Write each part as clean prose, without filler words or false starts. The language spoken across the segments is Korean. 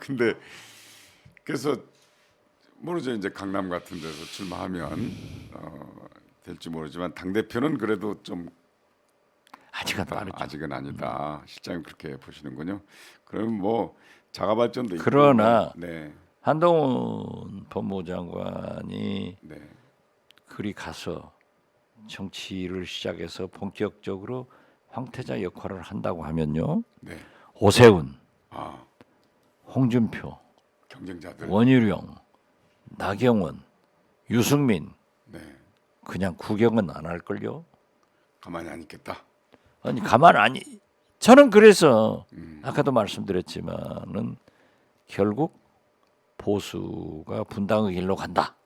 근데 그래서 모르죠. 이제 강남 같은 데서 출마하면 될지 모르지만 당 대표는 그래도 좀 아직은 빠르죠. 아직은 아니다. 실장님 그렇게 보시는군요. 그럼 뭐 자가 발전도 있고 그러나 네, 한동훈 법무장관이 네, 그리 가서 정치를 시작해서 본격적으로 황태자 역할을 한다고 하면요. 네. 오세훈, 아 홍준표, 경쟁자들. 원희룡, 나경원, 유승민 네, 그냥 구경은 안 할걸요. 가만히 안 있겠다. 아니 가만 아니 저는 그래서 아까도 말씀드렸지만은 결국 보수가 분당의 길로 간다.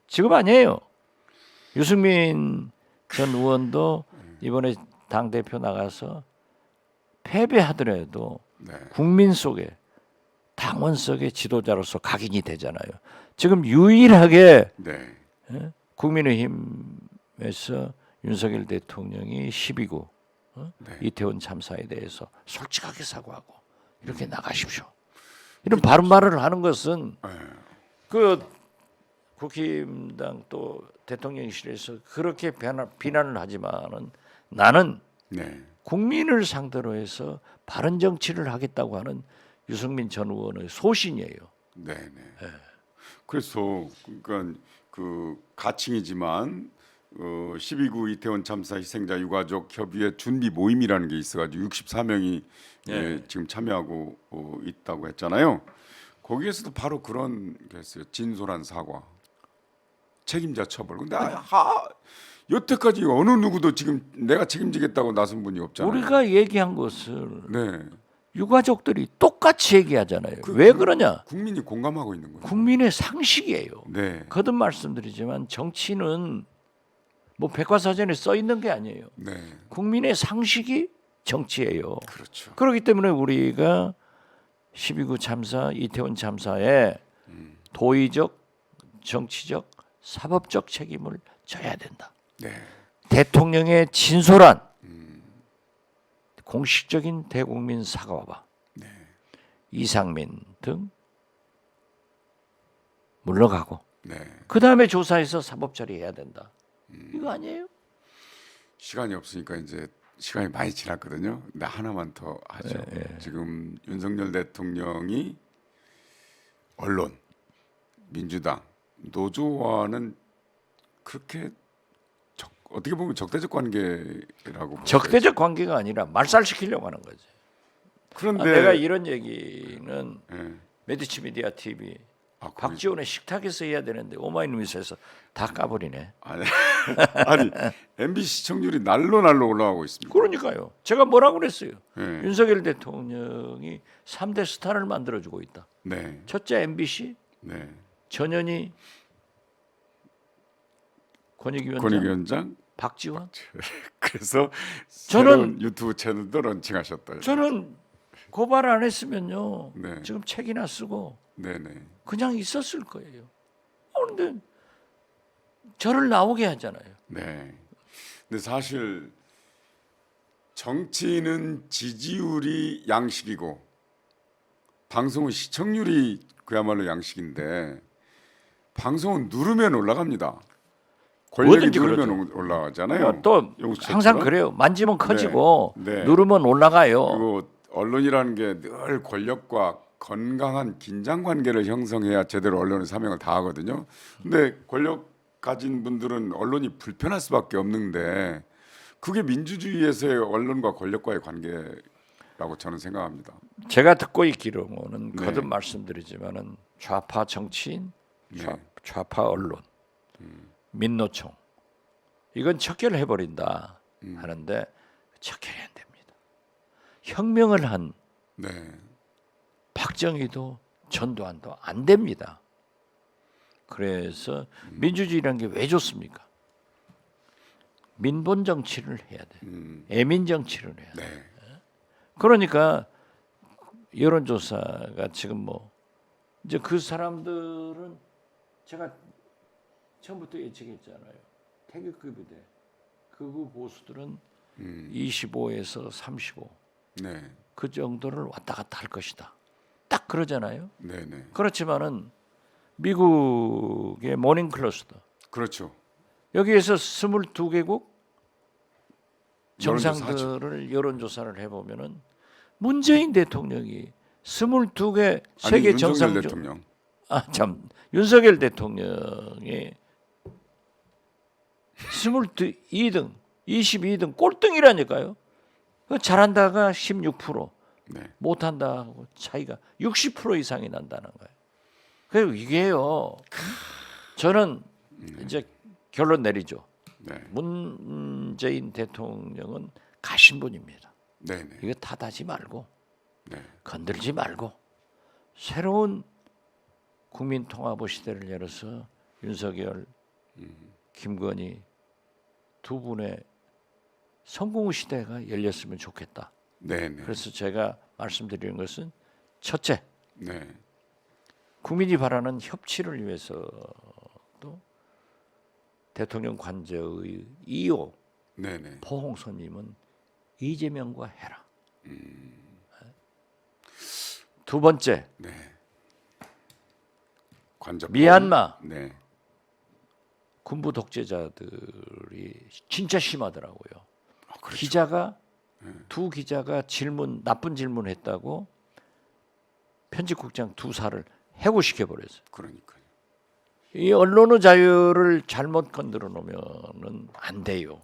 지금 아니에요. 유승민 전 의원도 이번에 당 대표 나가서 패배하더라도 네, 국민 속에 당원 속의 지도자로서 각인이 되잖아요. 지금 유일하게 네, 국민의힘에서 윤석열 대통령이 12구 네. 이태원 참사에 대해서 솔직하게 사과하고 이렇게 나가십시오. 이런 바른 말을 하는 것은 네. 그 국힘당 또 대통령실에서 그렇게 비난을 하지만은 나는 네. 국민을 상대로 해서 바른 정치를 하겠다고 하는 유승민 전 의원의 소신이에요. 네, 네. 그래서 그러니까 그 가칭이지만 12구 이태원 참사 희생자 유가족 협의회 준비 모임이라는 게 있어가지고 64명이 지금 참여하고 있다고 했잖아요. 거기에서도 바로 그런 게 있어요. 진솔한 사과, 책임자 처벌. 근데 여태까지 어느 누구도 지금 내가 책임지겠다고 나선 분이 없잖아요. 우리가 얘기한 것을 네. 유가족들이 똑같이 얘기하잖아요. 그 왜 그러냐? 국민이 공감하고 있는 거예요. 국민의 상식이에요. 네, 거듭 말씀드리지만 정치는 뭐 백과사전에 써 있는 게 아니에요. 네, 국민의 상식이 정치예요. 그렇죠. 그렇기 때문에 우리가 12구 참사, 이태원 참사에 도의적, 정치적, 사법적 책임을 져야 된다. 네, 대통령의 진솔한 공식적인 대국민 사과와 네, 이상민 등 물러가고 네. 그 다음에 조사해서 사법 처리해야 된다. 이거 아니에요? 시간이 없으니까 이제 시간이 많이 지났거든요. 근데 하나만 더 하죠. 지금 윤석열 대통령이 언론, 민주당, 노조와는 그렇게 어떻게 보면 적대적 관계라고 볼까요? 적대적 관계가 아니라 말살시키려고 하는 거지. 그런데 내가 이런 얘기는 예. 메디치 미디어 TV 거기- 박지원의 식탁에서 해야 되는데 오마이뉴스에서 다 까버리네. 아니 MBC 시청률이 날로 올라가고 있습니다. 그러니까요. 제가 뭐라고 그랬어요. 예. 윤석열 대통령이 3대 스타를 만들어주고 있다. 네, 첫째 MBC, 네. 전현희 권익위원장, 권익위원장. 박지원. 그래서 저는- 새로운 유튜브 채널도 런칭하셨다. 저는 고발 안 했으면요. 네. 지금 책이나 쓰고 네네. 그냥 있었을 거예요. 그런데 저를 나오게 하잖아요. 네. 근데 사실 정치는 지지율이 양식이고 방송은 시청률이 그야말로 양식인데 방송은 누르면 올라갑니다. 권력이 뭐든지 누르면 올라가잖아요. 또 용수철처럼. 항상 그래요. 만지면 커지고 네. 누르면 올라가요. 그리고 언론이라는 게 늘 권력과 건강한 긴장 관계를 형성해야 제대로 언론의 사명을 다하거든요. 근데 권력 가진 분들은 언론이 불편할 수밖에 없는데 그게 민주주의에서의 언론과 권력과의 관계라고 저는 생각합니다. 제가 듣고 있기로는 네. 거듭 말씀드리지만은 좌파 정치인, 네. 좌파 언론, 민노총 이건 척결해 버린다 하는데 척결이 안 됩니다. 혁명을 한 네. 박정희도 전두환도 안 됩니다. 그래서 민주주의라는 게 왜 좋습니까? 민본 정치를 해야 돼. 애민 정치를 해야 돼. 네. 그러니까 여론조사가 지금 뭐 이제 그 사람들은 제가 처음부터 예측했잖아요. 태극기 부대 극우 보수들은 25에서 35. 네. 그 정도를 왔다 갔다 할 것이다. 딱 그러잖아요. 네네. 그렇지만은 미국의 모닝 클러스터 그렇죠. 여기에서 22개국 여론조사하죠. 정상들을 여론조사를 해보면은 문재인 대통령이 22개 아니, 세계 윤석열 정상 중 대통령. 참 윤석열 대통령이 22등, 22등 꼴등이라니까요. 잘한다가 16%, 네. 못한다고 차이가 60% 이상이 난다는 거예요. 그리고 이게요. 저는 이제 결론 내리죠. 네. 문재인 대통령은 가신 분입니다. 네네. 이거 탓하지 말고 네. 건들지 말고 새로운 국민통합의 시대를 열어서 윤석열, 김건희 두 분의 성공 시대가 열렸으면 좋겠다. 네네. 그래서 제가 말씀드리는 것은 첫째, 네. 국민이 바라는 협치를 위해서도 대통령 관저의 2호 네네. 포홍선님은 이재명과 해라. 두 번째, 네. 관저. 미얀마 네. 군부 독재자들이 진짜 심하더라고요. 그렇죠. 기자가 두 기자가 나쁜 질문했다고 편집국장 두 살을 해고시켜 버렸어요. 그러니까요. 이 언론의 자유를 잘못 건드려 놓으면은 안 돼요.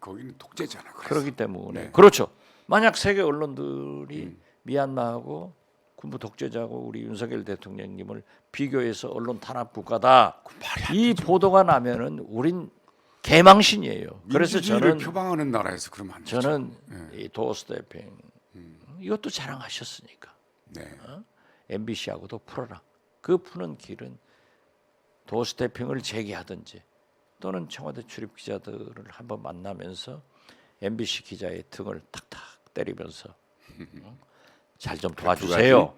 거기는 독재잖아. 그래서. 그렇기 때문에 네. 그렇죠. 만약 세계 언론들이 미얀마하고 군부 독재자고 우리 윤석열 대통령님을 비교해서 언론 탄압 국가다. 이 보도가 나면은 우린 개망신이에요. 그래서 민주주의를 저는 표방하는 나라에서 그러면 안 되죠. 저는 이 도어스태핑 이것도 자랑하셨으니까 네. MBC하고도 풀어라. 그 푸는 길은 도어스태핑을 재개하든지 또는 청와대 출입 기자들을 한번 만나면서 MBC 기자의 등을 탁탁 때리면서 잘 좀 도와주세요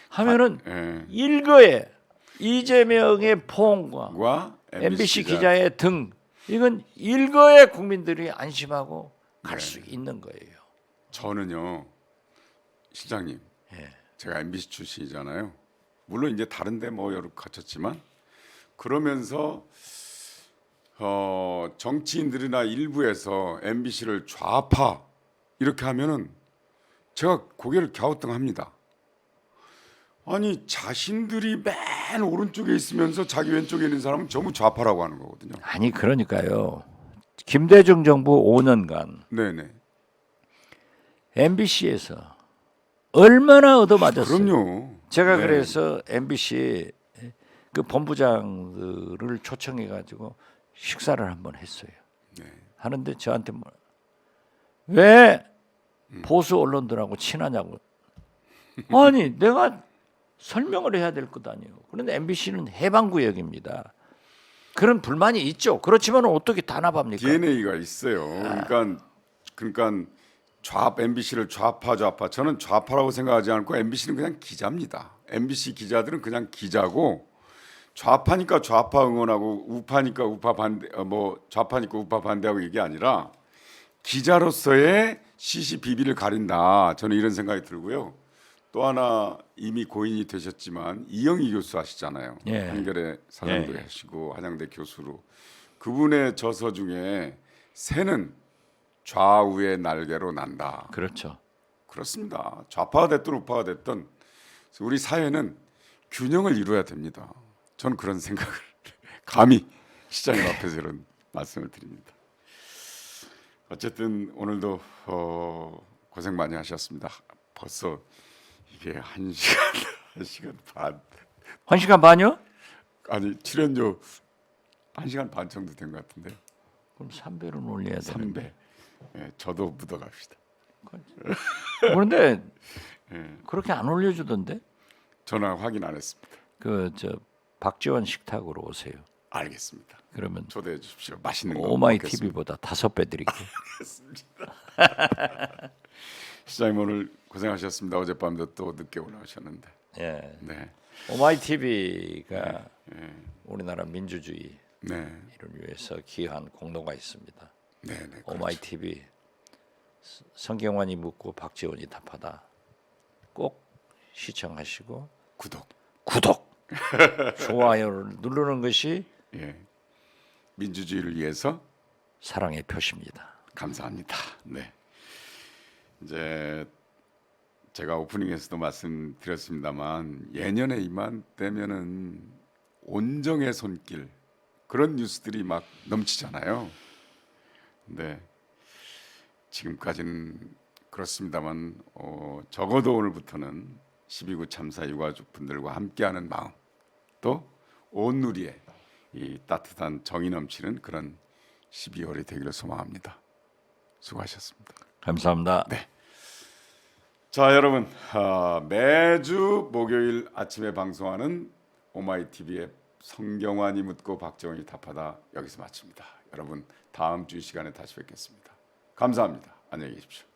하면은 예. 일거에 이재명의 포옹과 과 MBC 기자의 등 이건 일거에 국민들이 안심하고 갈 수 있는 거예요. 저는요, 실장님, 예. 제가 MBC 출신이잖아요. 물론 이제 다른데 뭐 여러 갖췄지만 그러면서 정치인들이나 일부에서 MBC를 좌파 이렇게 하면은 제가 고개를 갸우뚱합니다. 아니 자신들이 맨 오른쪽에 있으면서 자기 왼쪽에 있는 사람은 전부 좌파라고 하는 거거든요. 아니 그러니까요. 김대중 정부 5년간 네네. MBC에서 얼마나 얻어맞았어요. 그럼요. 제가 네. 그래서 MBC 그 본부장들을 초청해 가지고 식사를 한번 했어요. 네. 하는데 저한테 왜 보수 언론들하고 친하냐고. 아니 내가 설명을 해야 될 것 아니에요. 그런데 MBC는 해방구역입니다. 그런 불만이 있죠. 그렇지만 어떻게 단합합니까? DNA가 있어요. 그러니까 MBC를 좌파. 저는 좌파라고 생각하지 않고 MBC는 그냥 기자입니다. MBC 기자들은 그냥 기자고 좌파니까 좌파 응원하고 우파니까 우파 반대 좌파니까 우파 반대하고 이게 아니라 기자로서의 시시비비를 가린다. 저는 이런 생각이 들고요. 또 하나 이미 고인이 되셨지만 이영희 교수 아시잖아요. 예. 한겨레 사장도 예. 하시고 한양대 교수로 그분의 저서 중에 새는 좌우의 날개로 난다. 그렇죠. 그렇습니다. 좌파가 됐든 우파가 됐든 우리 사회는 균형을 이루어야 됩니다. 저는 그런 생각을 감히 시장님 앞에서 이런 말씀을 드립니다. 어쨌든 오늘도 고생 많이 하셨습니다. 벌써 이게 1시간 반. 1시간 반이요? 아니 출연료 1시간 반 정도 된 것 같은데요. 그럼 3배로 올려야 되는데. 3배. 예, 저도 묻어갑시다. 그런데 그렇게 안 올려주던데? 전화 확인 안 했습니다. 그 저 박지원 식탁으로 오세요. 알겠습니다. 그러면 초대해 주십시오. 맛있는 거 오마이 먹겠습니다. TV보다 5배 드릴게요. 시장님 오늘 고생하셨습니다. 어젯밤도 또 늦게 올라오셨는데. 예. 네. 오마이 TV가 우리나라 민주주의 네. 이를 위해서 기여한 공로가 있습니다. 네, 네. 오마이 TV 성경환이 묻고 박지원이 답하다. 꼭 시청하시고 구독. 좋아요를 누르는 것이 예. 민주주의를 위해서 사랑의 표시입니다. 감사합니다. 네. 이제 제가 오프닝에서도 말씀드렸습니다만 예년에 이맘때면은 온정의 손길 그런 뉴스들이 막 넘치잖아요. 근데 지금까지는 그렇습니다만 적어도 오늘부터는 12구 참사 유가족분들과 함께하는 마음 또 온누리에 이 따뜻한 정이 넘치는 그런 12월이 되기를 소망합니다. 수고하셨습니다. 감사합니다. 네. 자 여러분 매주 목요일 아침에 방송하는 오마이TV의 성경환이 묻고 박정희 답하다 여기서 마칩니다. 여러분 다음 주 시간에 다시 뵙겠습니다. 감사합니다. 안녕히 계십시오.